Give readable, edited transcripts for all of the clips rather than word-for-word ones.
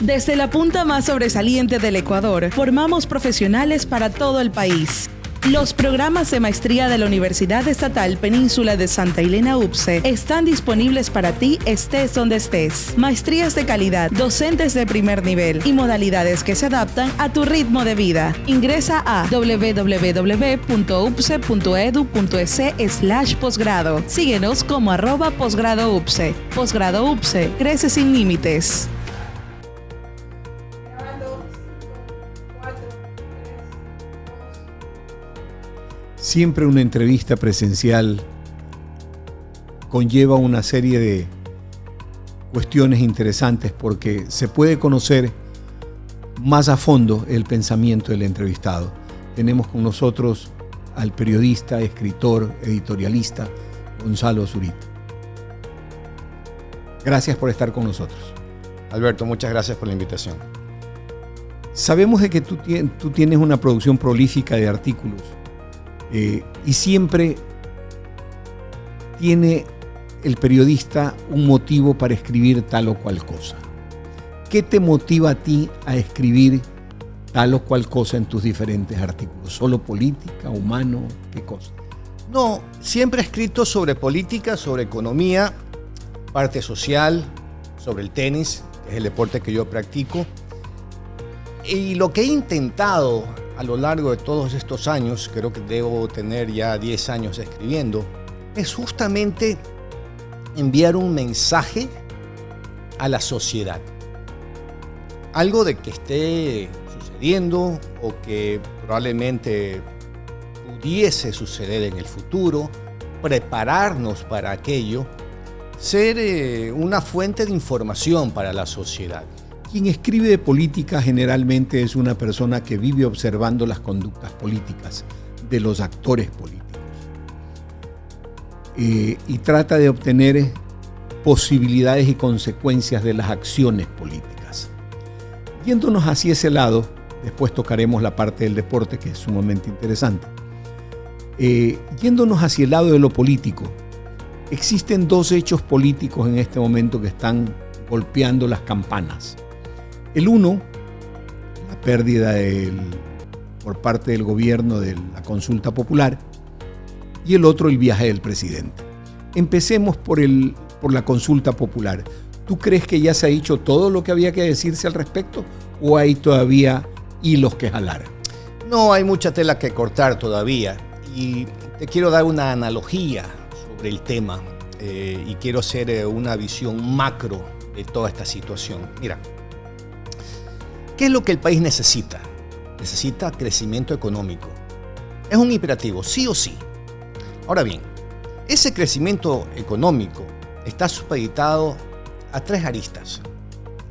Desde la punta más sobresaliente del Ecuador, formamos profesionales para todo el país. Los programas de maestría de la Universidad Estatal Península de Santa Elena UPCE están disponibles para ti estés donde estés. Maestrías de calidad, docentes de primer nivel y modalidades que se adaptan a tu ritmo de vida. Ingresa a www.upce.edu.es/posgrado. Síguenos como @posgradoupce. Posgrado UPCE, crece sin límites. Siempre una entrevista presencial conlleva una serie de cuestiones interesantes porque se puede conocer más a fondo el pensamiento del entrevistado. Tenemos con nosotros al periodista, escritor, editorialista Gonzalo Zurita. Gracias por estar con nosotros. Alberto, muchas gracias por la invitación. Sabemos de que tú tienes una producción prolífica de artículos. Y siempre tiene el periodista un motivo para escribir tal o cual cosa. ¿Qué te motiva a ti a escribir tal o cual cosa en tus diferentes artículos? ¿Solo política, humano? ¿Qué cosa? No, siempre he escrito sobre política, sobre economía, parte social, sobre el tenis, que es el deporte que yo practico. Y lo que he intentado a lo largo de todos estos años, creo que debo tener ya 10 años escribiendo, es justamente enviar un mensaje a la sociedad. Algo de que esté sucediendo o que probablemente pudiese suceder en el futuro, prepararnos para aquello, ser una fuente de información para la sociedad. Quien escribe de política generalmente es una persona que vive observando las conductas políticas de los actores políticos y trata de obtener posibilidades y consecuencias de las acciones políticas. Yéndonos hacia ese lado, después tocaremos la parte del deporte que es sumamente interesante. Yéndonos hacia el lado de lo político, existen dos hechos políticos en este momento que están golpeando las campanas. El uno, la pérdida por parte del gobierno de la consulta popular, y el otro, el viaje del presidente. Empecemos por la consulta popular. ¿Tú crees que ya se ha dicho todo lo que había que decirse al respecto o hay todavía hilos que jalar? No, hay mucha tela que cortar todavía y te quiero dar una analogía sobre el tema y quiero hacer una visión macro de toda esta situación. Mira, ¿qué es lo que el país necesita? Necesita crecimiento económico. Es un imperativo, sí o sí. Ahora bien, ese crecimiento económico está supeditado a tres aristas,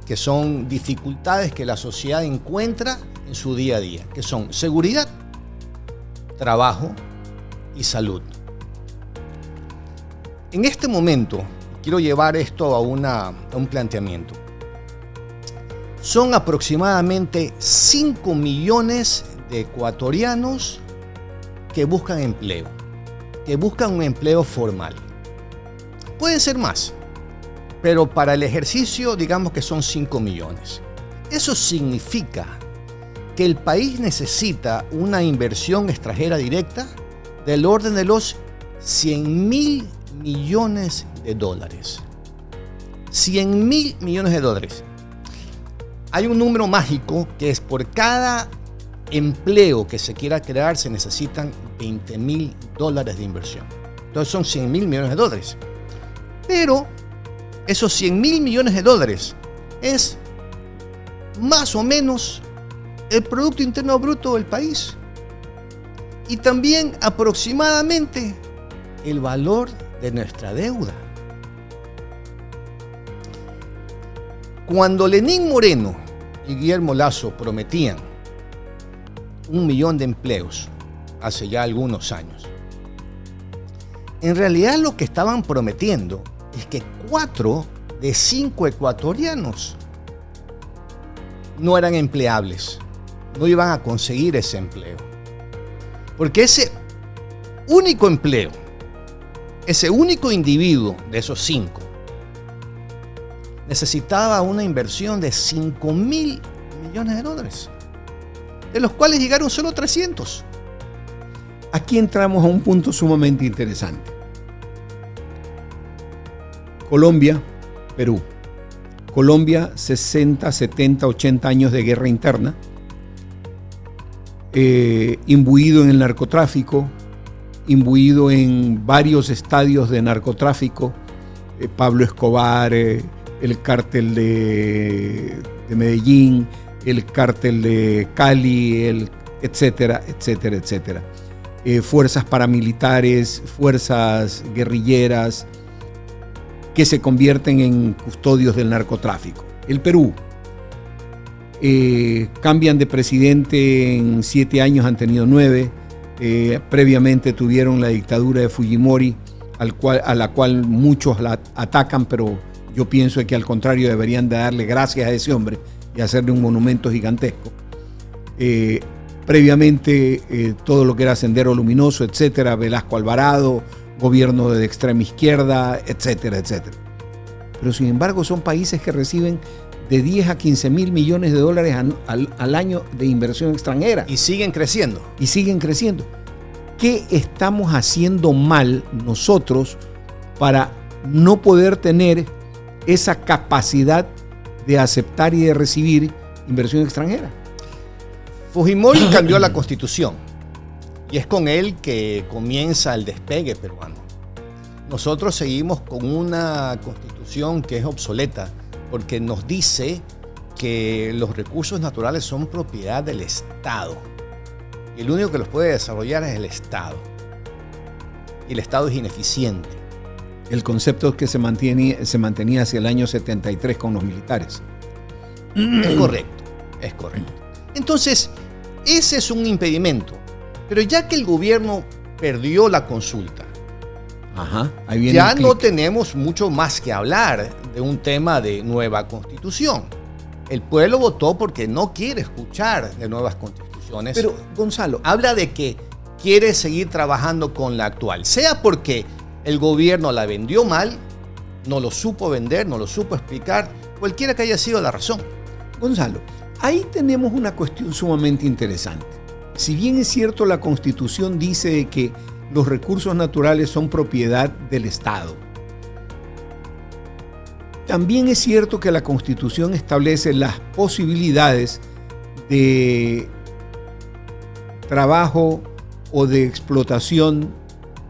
que son dificultades que la sociedad encuentra en su día a día, que son seguridad, trabajo y salud. En este momento, quiero llevar esto a un planteamiento. Son aproximadamente 5 millones de ecuatorianos que buscan empleo, que buscan un empleo formal. Pueden ser más, pero para el ejercicio digamos que son 5 millones. Eso significa que el país necesita una inversión extranjera directa del orden de los 100.000 millones de dólares. 100.000 millones de dólares. Hay un número mágico que es por cada empleo que se quiera crear se necesitan $20.000 de inversión. Entonces son 100.000 millones de dólares. Pero esos 100.000 millones de dólares es más o menos el Producto Interno Bruto del país. Y también aproximadamente el valor de nuestra deuda. Cuando Lenín Moreno y Guillermo Lasso prometían 1 millón de empleos hace ya algunos años, en realidad lo que estaban prometiendo es que 4 de 5 ecuatorianos no eran empleables, no iban a conseguir ese empleo. Porque ese único empleo, ese único individuo de esos 5, necesitaba una inversión de $5.000 millones, de los cuales llegaron solo 300. Aquí entramos a un punto sumamente interesante. Colombia, Perú. Colombia, 60, 70, 80 años de guerra interna, imbuido en el narcotráfico, imbuido en varios estadios de narcotráfico, Pablo Escobar, el cártel de Medellín, el cártel de Cali, etcétera, etcétera, etcétera. Fuerzas paramilitares, fuerzas guerrilleras que se convierten en custodios del narcotráfico. El Perú, cambian de presidente en 7 años, han tenido 9. Previamente tuvieron la dictadura de Fujimori, a la cual muchos la atacan, pero yo pienso que al contrario deberían de darle gracias a ese hombre y hacerle un monumento gigantesco. Previamente todo lo que era Sendero Luminoso, etcétera, Velasco Alvarado, gobierno de extrema izquierda, etcétera, etcétera. Pero sin embargo son países que reciben de 10 a 15 mil millones de dólares al año de inversión extranjera. Y siguen creciendo. Y siguen creciendo. ¿Qué estamos haciendo mal nosotros para no poder tener esa capacidad de aceptar y de recibir inversión extranjera? Fujimori cambió la Constitución y es con él que comienza el despegue peruano. Nosotros seguimos con una Constitución que es obsoleta porque nos dice que los recursos naturales son propiedad del Estado y el único que los puede desarrollar es el Estado. Y el Estado es ineficiente. El concepto que se mantenía hacia el año 73 con los militares. Es correcto, es correcto. Entonces, ese es un impedimento. Pero ya que el gobierno perdió la consulta, ahí viene ya no tenemos mucho más que hablar de un tema de nueva constitución. El pueblo votó porque no quiere escuchar de nuevas constituciones. Pero, Gonzalo, habla de que quiere seguir trabajando con la actual, sea porque el gobierno la vendió mal, no lo supo vender, no lo supo explicar, cualquiera que haya sido la razón. Gonzalo, ahí tenemos una cuestión sumamente interesante. Si bien es cierto, la Constitución dice que los recursos naturales son propiedad del Estado, también es cierto que la Constitución establece las posibilidades de trabajo o de explotación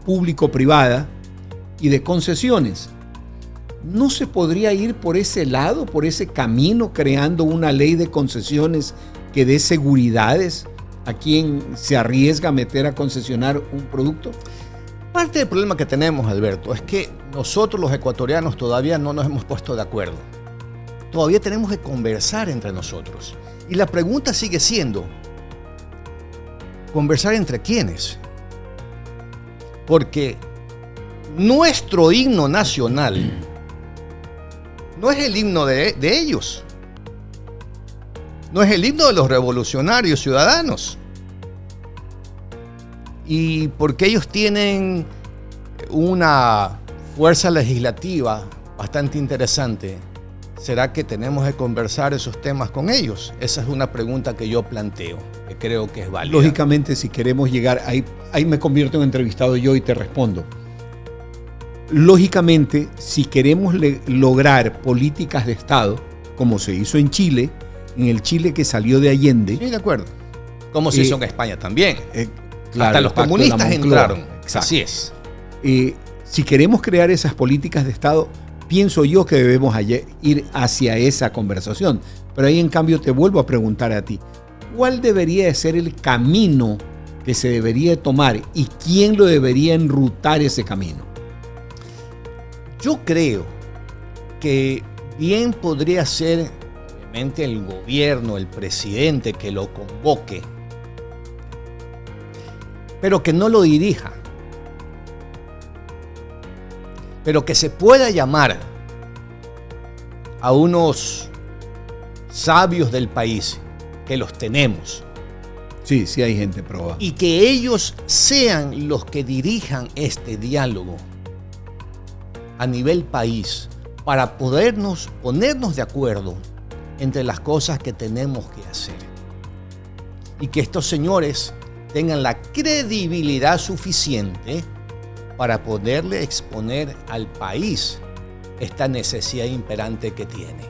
público-privada y de concesiones. ¿No se podría ir por ese lado, por ese camino, creando una ley de concesiones que dé seguridades a quien se arriesga a meter a concesionar un producto? Parte del problema que tenemos, Alberto, es que nosotros los ecuatorianos todavía no nos hemos puesto de acuerdo. Todavía tenemos que conversar entre nosotros. Y la pregunta sigue siendo, ¿conversar entre quiénes? Porque nuestro himno nacional no es el himno de ellos. No es el himno de los revolucionarios ciudadanos. Y porque ellos tienen una fuerza legislativa bastante interesante, ¿será que tenemos que conversar esos temas con ellos? Esa es una pregunta que yo planteo, que creo que es válida. Lógicamente, si queremos llegar, ahí me convierto en entrevistado yo y te respondo. Lógicamente, si queremos lograr políticas de Estado, como se hizo en Chile, en el Chile que salió de Allende. Sí, de acuerdo. Como se hizo en España también. Claro, hasta los comunistas entraron. Exacto. Así es. Si queremos crear esas políticas de Estado, pienso yo que debemos ir hacia esa conversación. Pero ahí, en cambio, te vuelvo a preguntar a ti, ¿cuál debería de ser el camino que se debería de tomar y quién lo debería enrutar ese camino? Yo creo que bien podría ser, obviamente, el gobierno, el presidente que lo convoque, pero que no lo dirija. Pero que se pueda llamar a unos sabios del país, que los tenemos. Sí, sí hay gente probada. Y que ellos sean los que dirijan este diálogo a nivel país, para ponernos de acuerdo entre las cosas que tenemos que hacer. Y que estos señores tengan la credibilidad suficiente para poderle exponer al país esta necesidad imperante que tiene.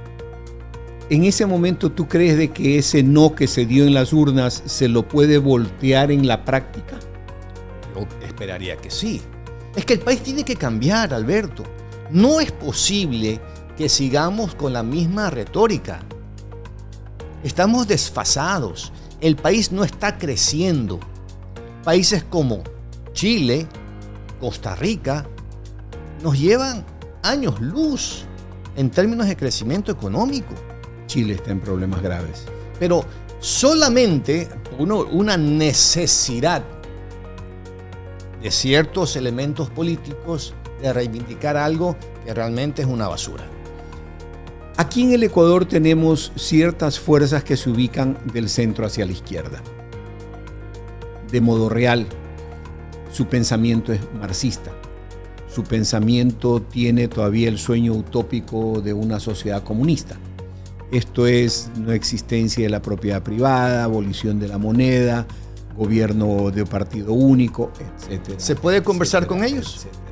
En ese momento, ¿tú crees de que ese no que se dio en las urnas se lo puede voltear en la práctica? Yo esperaría que sí. Es que el país tiene que cambiar, Alberto. No es posible que sigamos con la misma retórica. Estamos desfasados. El país no está creciendo. Países como Chile, Costa Rica, nos llevan años luz en términos de crecimiento económico. Chile está en problemas graves. Pero solamente una necesidad de ciertos elementos políticos de reivindicar algo que realmente es una basura. Aquí en el Ecuador tenemos ciertas fuerzas que se ubican del centro hacia la izquierda. De modo real, su pensamiento es marxista. Su pensamiento tiene todavía el sueño utópico de una sociedad comunista. Esto es no existencia de la propiedad privada, abolición de la moneda, gobierno de partido único, etc. ¿Se puede conversar con ellos? Etcétera.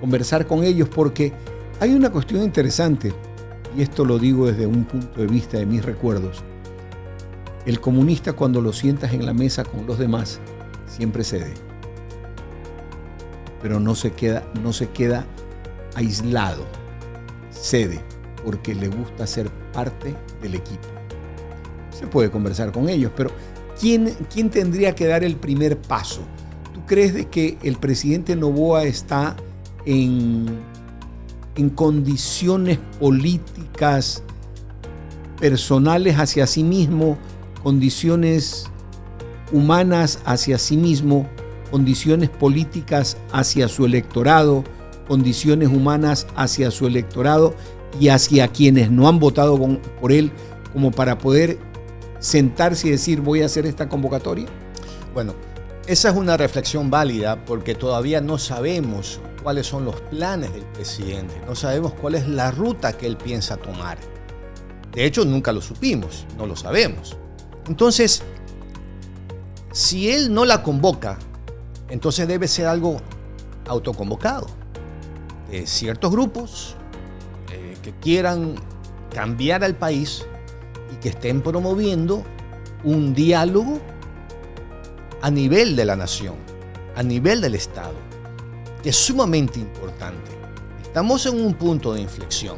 Conversar con ellos porque hay una cuestión interesante, y esto lo digo desde un punto de vista de mis recuerdos. El comunista, cuando lo sientas en la mesa con los demás, siempre cede. Pero no se queda aislado. Cede porque le gusta ser parte del equipo. Se puede conversar con ellos, pero ¿quién tendría que dar el primer paso? ¿Tú crees de que el presidente Noboa está en condiciones políticas personales hacia sí mismo, condiciones humanas hacia sí mismo, condiciones políticas hacia su electorado, condiciones humanas hacia su electorado y hacia quienes no han votado por él, como para poder sentarse y decir voy a hacer esta convocatoria? Bueno, esa es una reflexión válida porque todavía no sabemos cuáles son los planes del presidente, no sabemos cuál es la ruta que él piensa tomar. De hecho, nunca lo supimos, no lo sabemos. Entonces, si él no la convoca, entonces debe ser algo autoconvocado de ciertos grupos que quieran cambiar al país y que estén promoviendo un diálogo a nivel de la nación, a nivel del Estado, que es sumamente importante. Estamos en un punto de inflexión.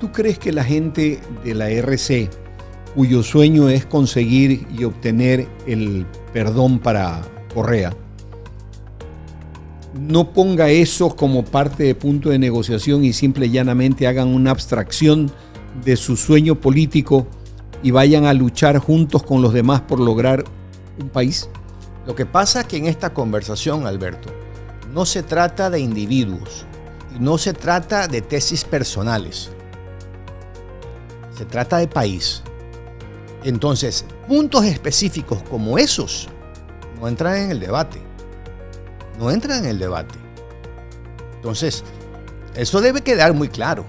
¿Tú crees que la gente de la RC, cuyo sueño es conseguir y obtener el perdón para Correa, no ponga eso como parte de punto de negociación y simple y llanamente hagan una abstracción de su sueño político y vayan a luchar juntos con los demás por lograr un país? Lo que pasa es que en esta conversación, Alberto, no se trata de individuos y no se trata de tesis personales. Se trata de país. Entonces, puntos específicos como esos no entran en el debate. No entran en el debate. Entonces, eso debe quedar muy claro.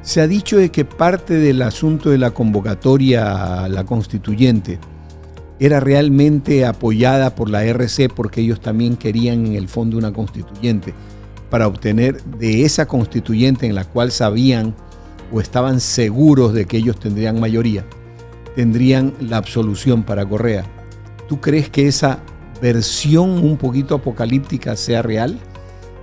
Se ha dicho de que parte del asunto de la convocatoria a la constituyente era realmente apoyada por la RC porque ellos también querían en el fondo una constituyente para obtener de esa constituyente en la cual sabían o estaban seguros de que ellos tendrían mayoría, tendrían la absolución para Correa. ¿Tú crees que esa versión un poquito apocalíptica sea real?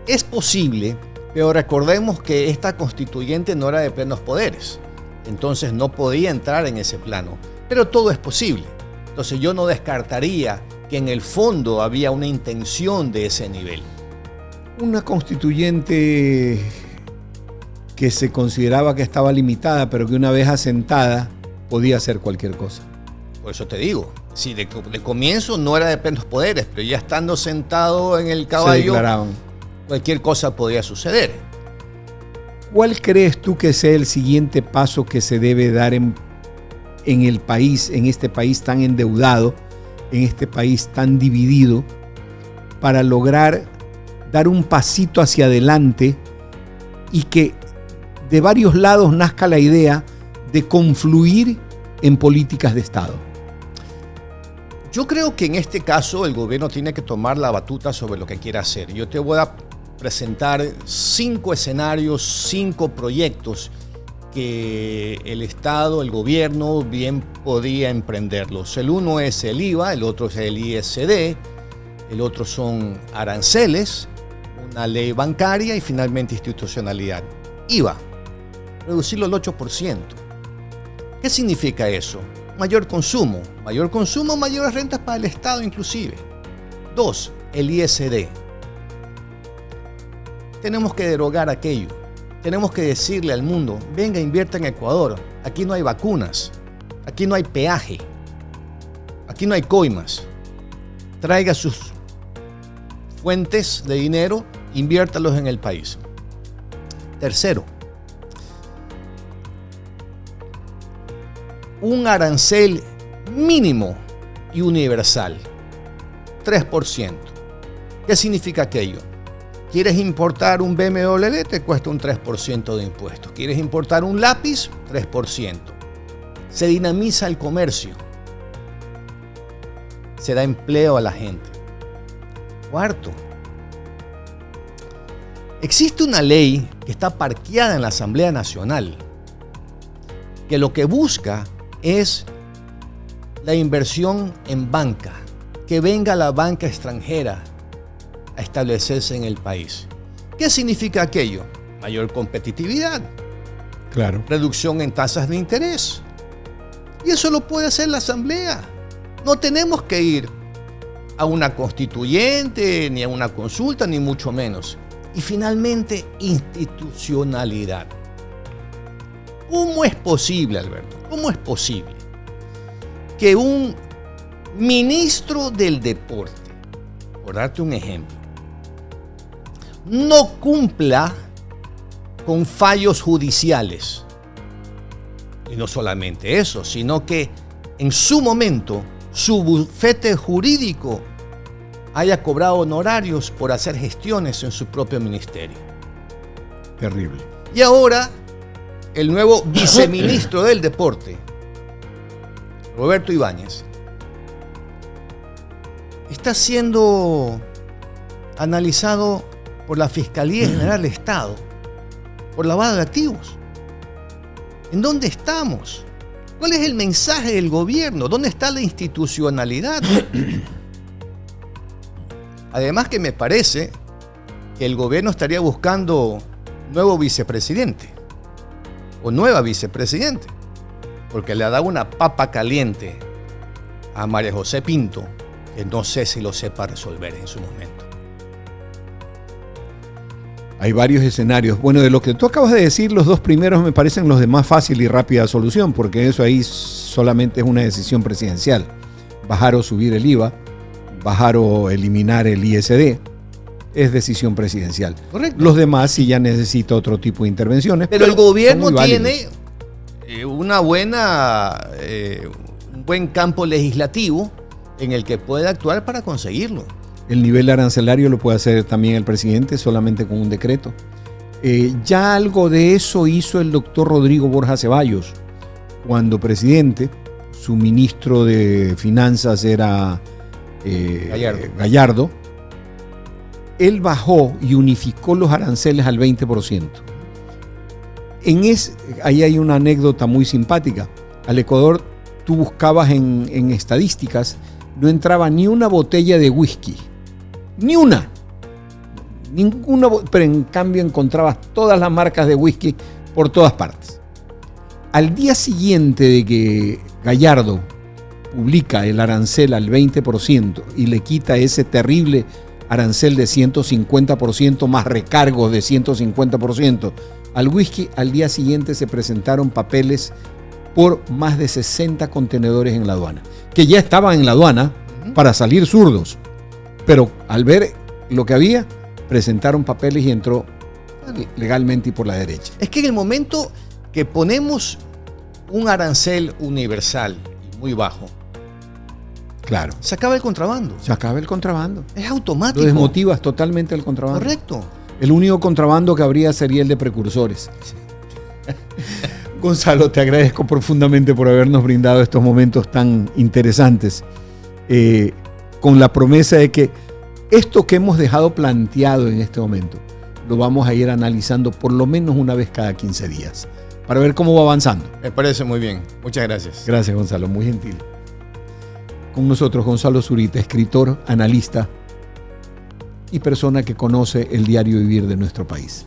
Es posible, pero recordemos que esta constituyente no era de plenos poderes, entonces no podía entrar en ese plano, pero todo es posible. Entonces yo no descartaría que en el fondo había una intención de ese nivel. Una constituyente que se consideraba que estaba limitada, pero que una vez asentada podía hacer cualquier cosa. Por eso te digo, si de comienzo no era de plenos poderes, pero ya estando sentado en el caballo, se declaraban. Cualquier cosa podía suceder. ¿Cuál crees tú que sea el siguiente paso que se debe dar en el país, en este país tan endeudado, en este país tan dividido, para lograr dar un pasito hacia adelante y que de varios lados nazca la idea de confluir en políticas de Estado? Yo creo que en este caso el gobierno tiene que tomar la batuta sobre lo que quiere hacer. Yo te voy a presentar 5 escenarios, 5 proyectos que el Estado, el gobierno, bien podía emprenderlos. El uno es el IVA, el otro es el ISD, el otro son aranceles, una ley bancaria y finalmente institucionalidad. IVA, reducirlo al 8%. ¿Qué significa eso? Mayor consumo, mayores rentas para el Estado inclusive. 2, el ISD. Tenemos que derogar aquello. Tenemos que decirle al mundo, venga, invierta en Ecuador. Aquí no hay vacunas, aquí no hay peaje, aquí no hay coimas. Traiga sus fuentes de dinero, inviértalos en el país. Tercero, un arancel mínimo y universal, 3%. ¿Qué significa aquello? ¿Quieres importar un BMW? Te cuesta un 3% de impuestos. ¿Quieres importar un lápiz? 3%. Se dinamiza el comercio. Se da empleo a la gente. Cuarto, existe una ley que está parqueada en la Asamblea Nacional, que lo que busca es la inversión en banca, que venga la banca extranjera a establecerse en el país. ¿Qué significa aquello? Mayor competitividad, Claro. reducción en tasas de interés. Y eso lo puede hacer la Asamblea. No tenemos que ir a una constituyente, ni a una consulta, ni mucho menos. Y finalmente, institucionalidad. ¿Cómo es posible, Alberto? ¿Cómo es posible que un ministro del deporte, por darte un ejemplo, no cumpla con fallos judiciales? Y no solamente eso, sino que en su momento su bufete jurídico haya cobrado honorarios por hacer gestiones en su propio ministerio. Terrible. Y ahora el nuevo viceministro del deporte, Roberto Ibáñez, está siendo analizado por la Fiscalía General del Estado por lavado de activos. ¿En dónde estamos? ¿Cuál es el mensaje del gobierno? ¿Dónde está la institucionalidad? Además que me parece que el gobierno estaría buscando nuevo vicepresidente o nueva vicepresidente, porque le ha dado una papa caliente a María José Pinto, que no sé si lo sepa resolver en su momento. Hay varios escenarios. Bueno, de lo que tú acabas de decir, los dos primeros me parecen los de más fácil y rápida solución, porque eso ahí solamente es una decisión presidencial. Bajar o subir el IVA, bajar o eliminar el ISD, es decisión presidencial. Correcto. Los demás sí ya necesita otro tipo de intervenciones. Pero el gobierno son muy válidos. tiene un buen campo legislativo en el que puede actuar para conseguirlo. El nivel arancelario lo puede hacer también el presidente solamente con un decreto. Ya algo de eso hizo el doctor Rodrigo Borja Ceballos cuando presidente. Su ministro de Finanzas era Gallardo. Él bajó y unificó los aranceles al 20%. Ahí hay una anécdota muy simpática. Al Ecuador, tú buscabas en estadísticas, no entraba ni una botella de whisky. Ni una. Ninguna, pero en cambio encontrabas todas las marcas de whisky por todas partes. Al día siguiente de que Gallardo publica el arancel al 20% y le quita ese terrible arancel de 150% más recargos de 150% al whisky, al día siguiente se presentaron papeles por más de 60 contenedores en la aduana, que ya estaban en la aduana para salir zurdos. Pero al ver lo que había, presentaron papeles y entró legalmente y por la derecha. Es que en el momento que ponemos un arancel universal y muy bajo, Claro. se acaba el contrabando. Se acaba el contrabando. Es automático. Lo desmotivas totalmente el contrabando. Correcto. El único contrabando que habría sería el de precursores. Sí. Gonzalo, te agradezco profundamente por habernos brindado estos momentos tan interesantes, con la promesa de que esto que hemos dejado planteado en este momento lo vamos a ir analizando por lo menos una vez cada 15 días para ver cómo va avanzando. Me parece muy bien. Muchas gracias. Gracias, Gonzalo, muy gentil. Con nosotros Gonzalo Zurita, escritor, analista y persona que conoce el diario vivir de nuestro país.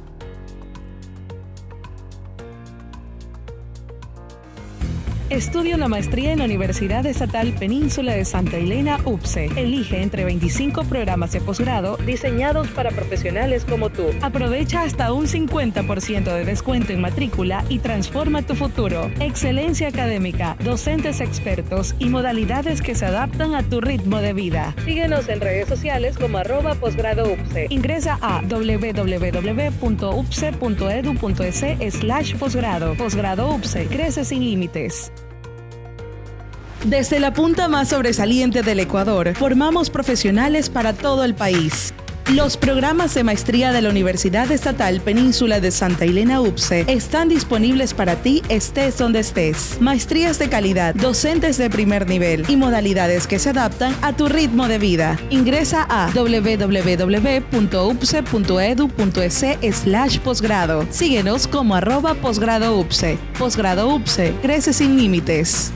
Estudia una maestría en la Universidad Estatal Península de Santa Elena, UPCE. Elige entre 25 programas de posgrado diseñados para profesionales como tú. Aprovecha hasta un 50% de descuento en matrícula y transforma tu futuro. Excelencia académica, docentes expertos y modalidades que se adaptan a tu ritmo de vida. Síguenos en redes sociales como @posgradoupce. Ingresa a www.upce.edu.es/posgrado. Posgrado UPCE, crece sin límites. Desde la punta más sobresaliente del Ecuador, formamos profesionales para todo el país. Los programas de maestría de la Universidad Estatal Península de Santa Elena UPCE están disponibles para ti estés donde estés. Maestrías de calidad, docentes de primer nivel y modalidades que se adaptan a tu ritmo de vida. Ingresa a www.upce.edu.es/posgrado. Síguenos como @posgradoupce. Posgrado UPCE, crece sin límites.